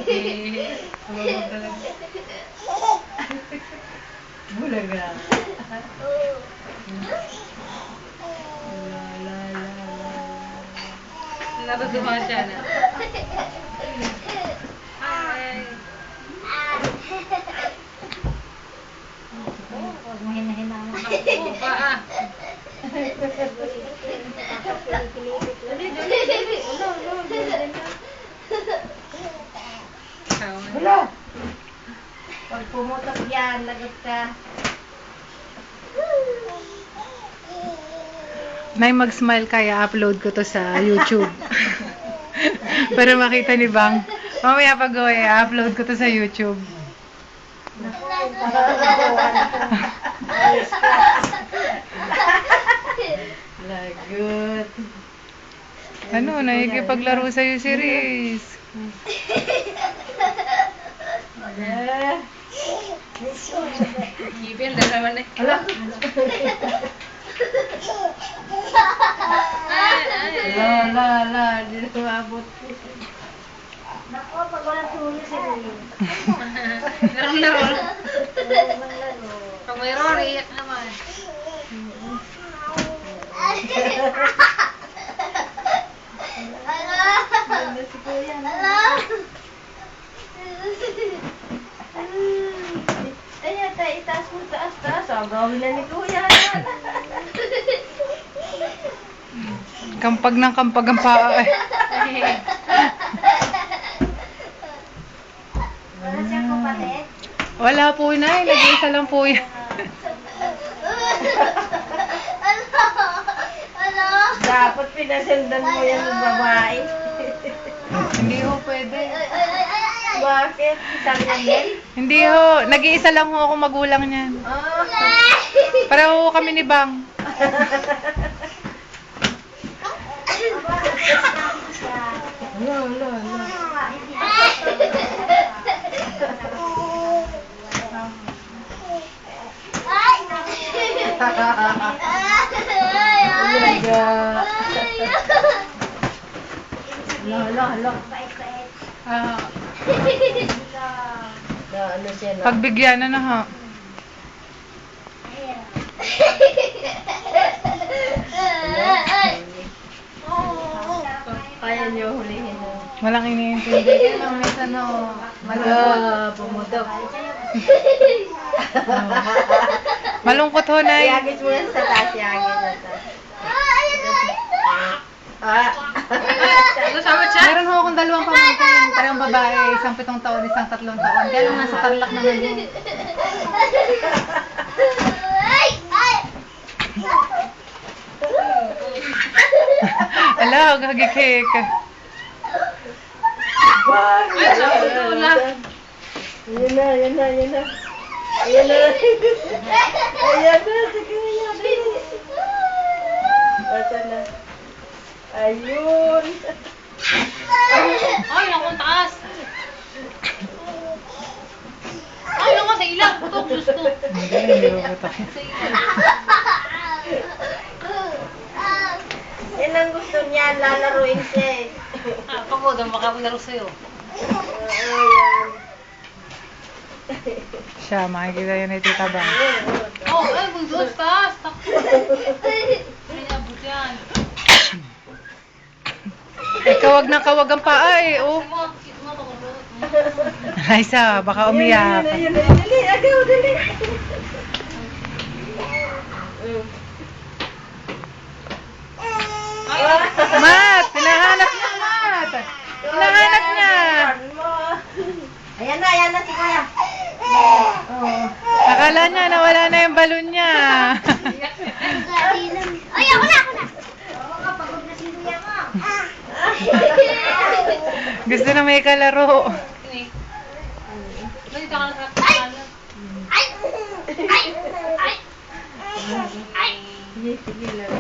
Abang talaga. Bulaga. Natutuwa siya na. Ay. Huwag mo hinahinama. Ako pa ah. Dali, dali. Wala. Pag pumutok yan, lagot ka. Nay, mag-smile kaya upload ko to sa YouTube. Para makita ni Bang. Mamaya pag upload ko to sa YouTube. Lagot. Ano, nakikipaglaro sa'yo si Riz. Ngipin, dala naman eh. Ala. Di na umabot. Nako, pag walang tuloy si Rin. Laro-laro. Laro. Pag may Rory, iyak naman. Ganda si Kuya. Ayan, itaas mo, taas. Agawin na ni Kuya. Kampag ng kampag ang paa. Wala siyang kapatid. Wala po, Nay. Nag-iisa lang po yan. Dapat pinasendan mo yan ng babae. Hindi ho pwede. Bakit? Isang yan? Hindi ho. Nag-iisa lang ho ako magulang niyan. Pareho ho kami ni Bang. Ah, Ano siya na? pagbigyan na ha. Kaya niyo hulihin mo. Walang iniintindi. Kaya lang minsan ho. Pumutok. Malungkot ho, Nay. Yagis mo yan sa taas, yagis sa taas. Nagkasama siya? Meron ho akong dalawang pamangkin. Parang babae, isang 7 taon, isang 3 taon. Kaya lang nasa Tarlac naman yun. Ala, gagikik. Ay, sabi ko na. Yan na. Ayan na. Ayan na, sige, ayan. Asan na? Ayun. Ay, naku, taas. Ay, naku, sa ilang. Putok, gusto. Hindi ko tayo. Sa ilang. Yan ang gusto niya, lalaruin siya eh. Ah, pagod, ang makakularo sa'yo. Ayan. Siya, makikita yun ni Tita Bang. Oh, ay, bundos, taas. Takbo. Ay, abot yan. Kawag na kawag ang paa eh. Oh. Kit mo, pakulot. Raisa, baka umiyak. Ayun, dali, agaw, dali. Mat! Hinahanap niya, Mat! Hinahanap niya! Ayan na si Kuya. Akala niya nawala na yung balon niya. Ay, ako na. Pagod na si Kuya mo. Gusto na may kalaro. Ay, ka lang sa Sige lang.